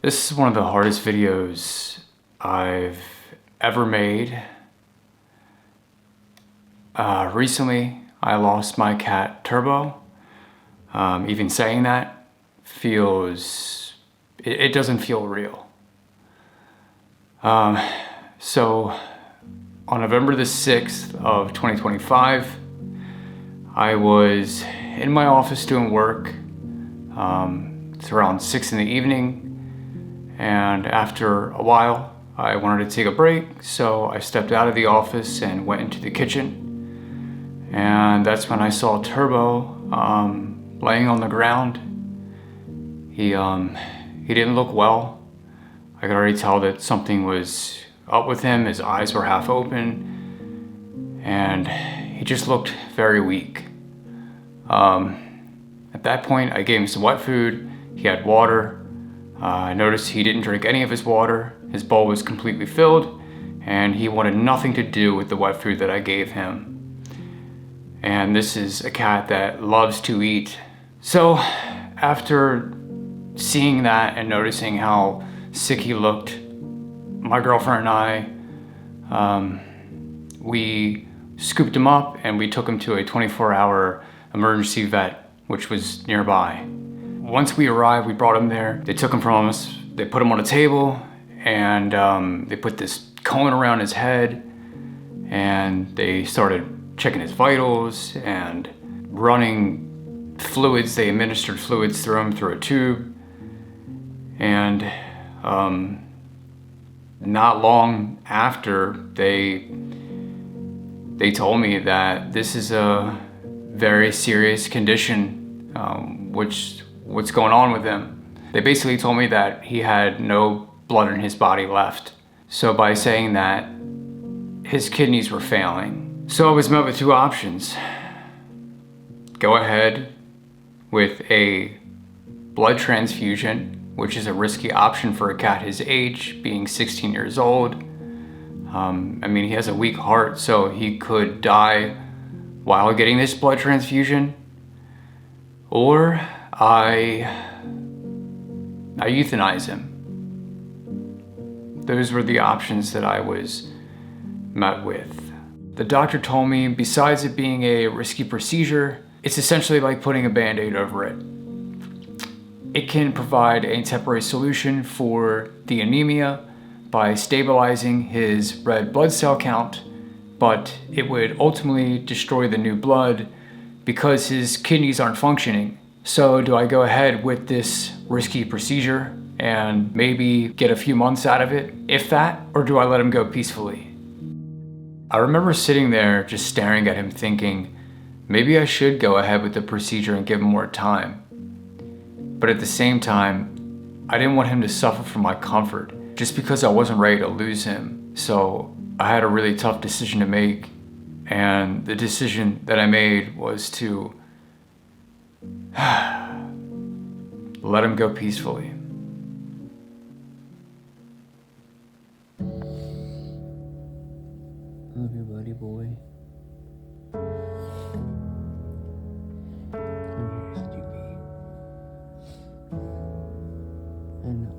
This is one of the hardest videos I've ever made. Recently, I lost my cat, Turbo. Even saying that it doesn't feel real. So on November the 6th of 2025, I was in my office doing work. It's around 6 in the evening. And after a while, I wanted to take a break, so I stepped out of the office and went into the kitchen. And that's when I saw Turbo laying on the ground. He didn't look well. I could already tell that something was up with him. His eyes were half open, and he just looked very weak. At that point, I gave him some wet food. He had water. I noticed he didn't drink any of his water. His bowl was completely filled, and he wanted nothing to do with the wet food that I gave him. And this is a cat that loves to eat. So after seeing that and noticing how sick he looked, my girlfriend and I, we scooped him up and we took him to a 24-hour emergency vet, which was nearby. Once we arrived, we brought him there. They took him from us. They put him on a table, and they put this cone around his head, and they started checking his vitals and running fluids. They administered fluids through him through a tube. And not long after, they told me that this is a very serious condition, what's going on with him. They basically told me that he had no blood in his body left. So by saying that, his kidneys were failing. So I was met with two options. Go ahead with a blood transfusion, which is a risky option for a cat his age, being 16 years old. He has a weak heart, so he could die while getting this blood transfusion. Or I euthanize him. Those were the options that I was met with. The doctor told me, besides it being a risky procedure, it's essentially like putting a Band-Aid over it. It can provide a temporary solution for the anemia by stabilizing his red blood cell count, but it would ultimately destroy the new blood because his kidneys aren't functioning. So do I go ahead with this risky procedure and maybe get a few months out of it, if that, or do I let him go peacefully? I remember sitting there just staring at him thinking, maybe I should go ahead with the procedure and give him more time. But at the same time, I didn't want him to suffer for my comfort just because I wasn't ready to lose him. So I had a really tough decision to make, and the decision that I made was to let him go peacefully. Love you, buddy boy. You're stupid. I know.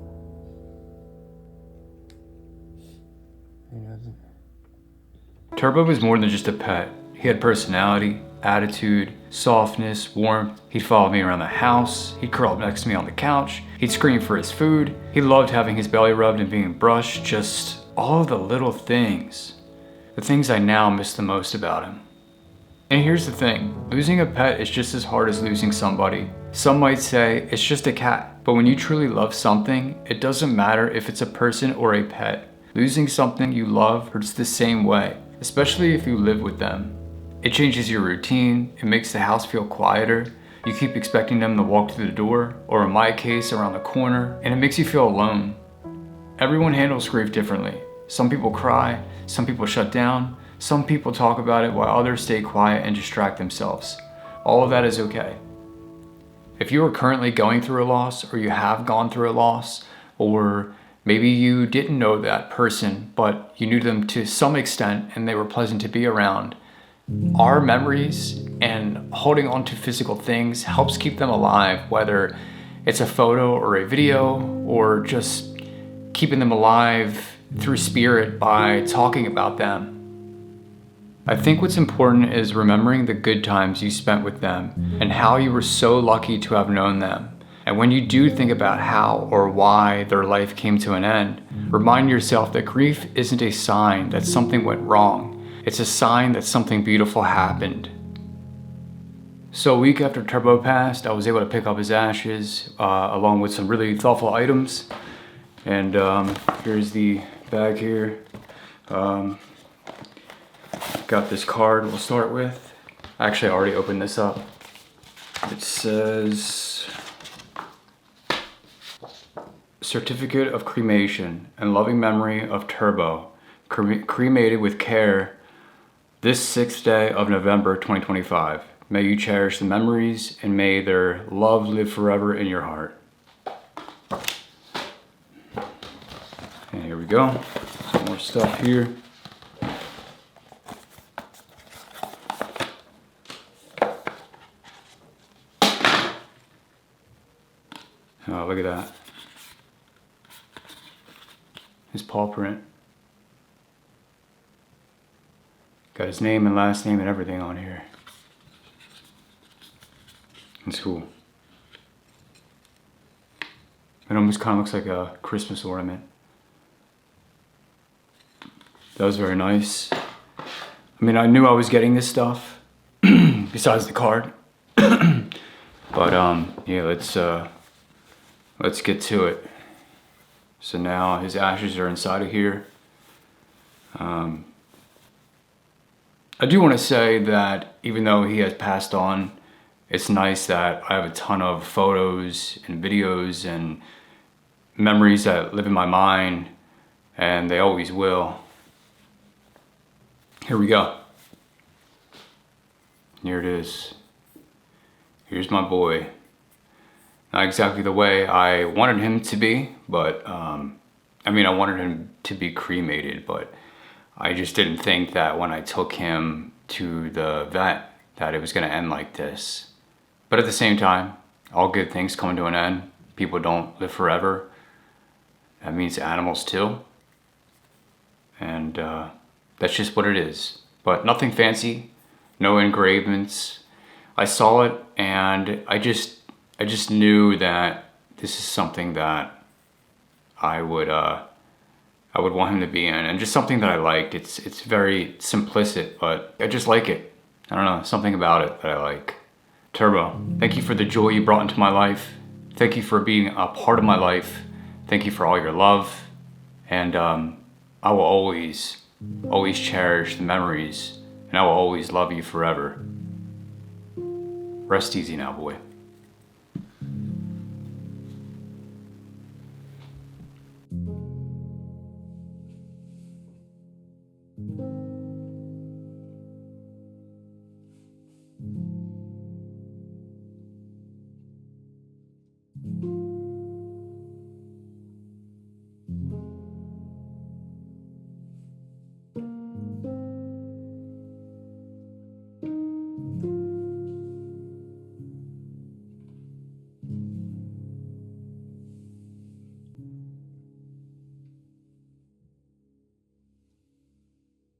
Turbo was more than just a pet. He had personality, attitude, softness, warmth. He'd follow me around the house. He'd curl up next to me on the couch. He'd scream for his food. He loved having his belly rubbed and being brushed. Just all of the little things. The things I now miss the most about him. And here's the thing, losing a pet is just as hard as losing somebody. Some might say it's just a cat, but when you truly love something, it doesn't matter if it's a person or a pet. Losing something you love hurts the same way, especially if you live with them. It changes your routine, it makes the house feel quieter, you keep expecting them to walk through the door, or in my case, around the corner, and it makes you feel alone. Everyone handles grief differently. Some people cry, some people shut down, some people talk about it while others stay quiet and distract themselves. All of that is okay. If you are currently going through a loss, or you have gone through a loss, or maybe you didn't know that person, but you knew them to some extent and they were pleasant to be around, our memories and holding on to physical things helps keep them alive, whether it's a photo or a video, or just keeping them alive through spirit by talking about them. I think what's important is remembering the good times you spent with them and how you were so lucky to have known them. And when you do think about how or why their life came to an end, remind yourself that grief isn't a sign that something went wrong. It's a sign that something beautiful happened. So a week after Turbo passed, I was able to pick up his ashes along with some really thoughtful items. And here's the bag here. Got this card we'll start with. Actually, I already opened this up. It says, Certificate of Cremation and Loving Memory of Turbo, cremated with care this 6th day of November 2025. May you cherish the memories and may their love live forever in your heart. And here we go. Some more stuff here. Oh, look at that. His paw print. Got his name and last name and everything on here. It's cool. It almost kind of looks like a Christmas ornament. That was very nice. I mean, I knew I was getting this stuff, besides the card. But yeah, let's get to it. So now his ashes are inside of here. I do want to say that even though he has passed on, it's nice that I have a ton of photos and videos and memories that live in my mind, and they always will. Here we go. Here it is. Here's my boy. Not exactly the way I wanted him to be, but I mean, I wanted him to be cremated, but I just didn't think that when I took him to the vet that it was gonna end like this. But at the same time, all good things come to an end. People don't live forever. That means animals too. And that's just what it is. But nothing fancy, no engravements. I saw it and I just knew that this is something that I would want him to be in, and just something that I liked. It's very simplistic, but I just like it. I don't know, something about it that I like. Turbo, thank you for the joy you brought into my life. Thank you for being a part of my life. Thank you for all your love. And I will always cherish the memories, and I will always love you forever. Rest easy now, boy.